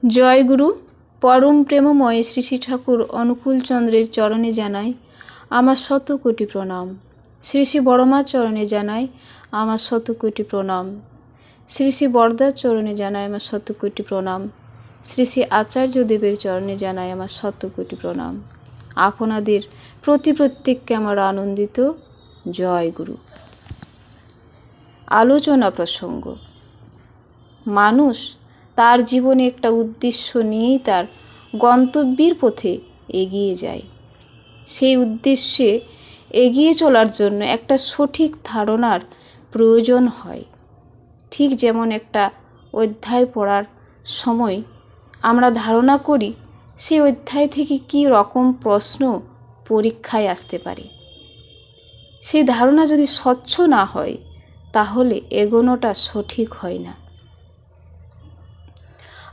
জয় গুরু। পরম প্রেমময় শ্রী শ্রী ঠাকুর অনুকূলচন্দ্রের চরণে জানাই আমার শতকোটি প্রণাম। শ্রী শ্রী বড়মার চরণে জানাই আমার শতকোটি প্রণাম। শ্রী শ্রী বরদার চরণে জানাই আমার শতকোটি প্রণাম। শ্রী শ্রী আচার্যদেবের চরণে জানাই আমার শতকোটি প্রণাম। আপনাদের প্রত্যেককে আমার আনন্দিত জয় গুরু। আলোচনা প্রসঙ্গ: মানুষ তার জীবনে একটা উদ্দেশ্য নিয়েই তার গন্তব্যের পথে এগিয়ে যায়। সেই উদ্দেশ্যে এগিয়ে চলার জন্য একটা সঠিক ধারণার প্রয়োজন হয়। ঠিক যেমন একটা অধ্যায় পড়ার সময় আমরা ধারণা করি সেই অধ্যায় থেকে কী রকম প্রশ্ন পরীক্ষায় আসতে পারে। সেই ধারণা যদি স্বচ্ছ না হয় তাহলে এগোনোটা সঠিক হয় না।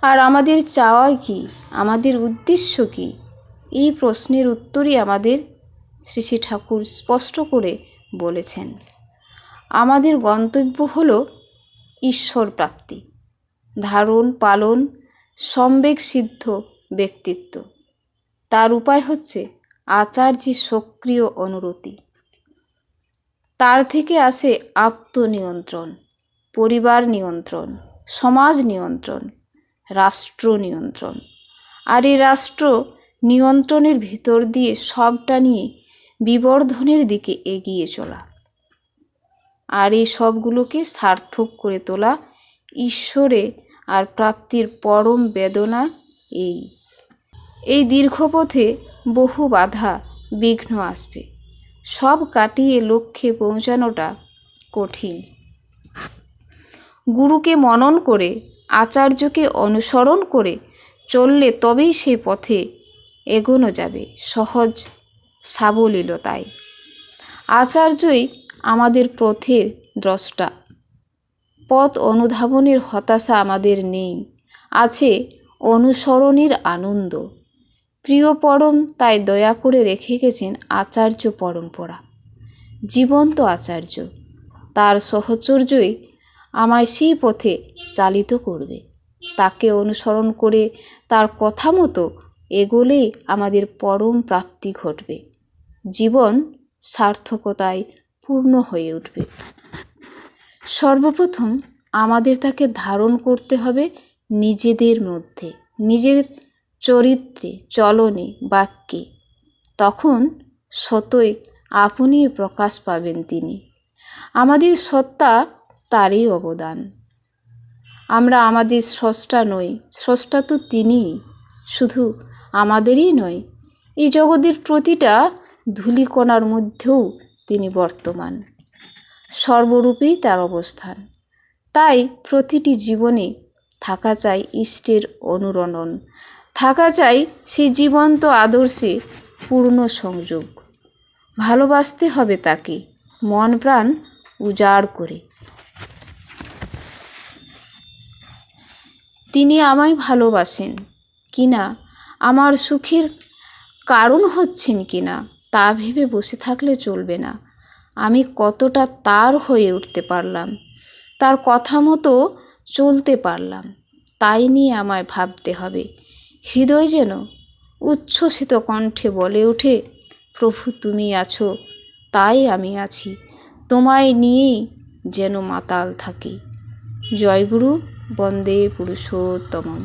আর আমাদের চাওয়া কি, আমাদের উদ্দেশ্য কি, এই প্রশ্নের উত্তরই আমাদের শ্রী শ্রী ঠাকুর স্পষ্ট করে বলেছেন। আমাদের গন্তব্য হল ঈশ্বর প্রাপ্তি, ধারণ পালন সম্বেগ সিদ্ধ ব্যক্তিত্ব। তার উপায় হচ্ছে আচার্যের সক্রিয় অনুরতি। তার থেকে আসে আত্মনিয়ন্ত্রণ, পরিবার নিয়ন্ত্রণ, সমাজ নিয়ন্ত্রণ, রাষ্ট্র নিয়ন্ত্রণ। আর এই রাষ্ট্র নিয়ন্ত্রণের ভিতর দিয়ে সবটা নিয়ে বিবর্ধনের দিকে এগিয়ে চলা, আর এই সবগুলোকে সার্থক করে তোলা ঈশ্বরে আর প্রাপ্তির পরম বেদনা। এই দীর্ঘ পথে বহু বাধা বিঘ্ন আসবে, সব কাটিয়ে লক্ষ্যে পৌঁছানোটা কঠিন। গুরুকে মনন করে, আচার্যকে অনুসরণ করে চললে তবেই সেই পথে এগোনো যাবে সহজ সাবলীলতায়। আচার্যই আমাদের পথের দ্রষ্টা। পথ অনুধাবনের হতাশা আমাদের নেই, আছে অনুসরণের আনন্দ। প্রিয় পরম তাই দয়া করে রেখে গেছেন আচার্য পরম্পরা, জীবন্ত আচার্য। তার সহচর্যই আমায় সেই পথে চালিত করবে। তাকে অনুসরণ করে তার কথা মতো এগোলেই আমাদের পরম প্রাপ্তি ঘটবে, জীবন সার্থকতায় পূর্ণ হয়ে উঠবে। সর্বপ্রথম আমাদের তাকে ধারণ করতে হবে নিজেদের মধ্যে, নিজের চরিত্রে, চলনে, বাক্যে। তখন সতই আপনি প্রকাশ পাবেন তিনি। আমাদের সত্তা তারই অবদান। আমরা আমাদের স্রষ্টা নই, স্রষ্টা তো তিনিই। শুধু আমাদেরই নয়, এই জগতের প্রতিটা ধূলিকণার মধ্যেও তিনি বর্তমান। সর্বরূপেই তার অবস্থান। তাই প্রতিটি জীবনে থাকা চাই ইষ্টের অনুরণন, থাকা চাই সেই জীবন্ত আদর্শে পূর্ণ সংযোগ। ভালোবাসতে হবে তাকে মন প্রাণ উজাড় করে। তিনি আমায় ভালোবাসেন কিনা, আমার সুখের কারণ হচ্ছেন কিনা তা ভেবে বসে থাকলে চলবে না। আমি কতটা তার হয়ে উঠতে পারলাম, তার কথা মতো চলতে পারলাম, তাই নিয়ে আমায় ভাবতে হবে। হৃদয় যেন উচ্ছ্বসিত কণ্ঠে বলে ওঠে, প্রভু তুমি আছো, তাই আমি আছি, তোমায় নিয়েই যেন মাতাল থাকি। জয়গুরু। বন্দে পুরুষোত্তমম।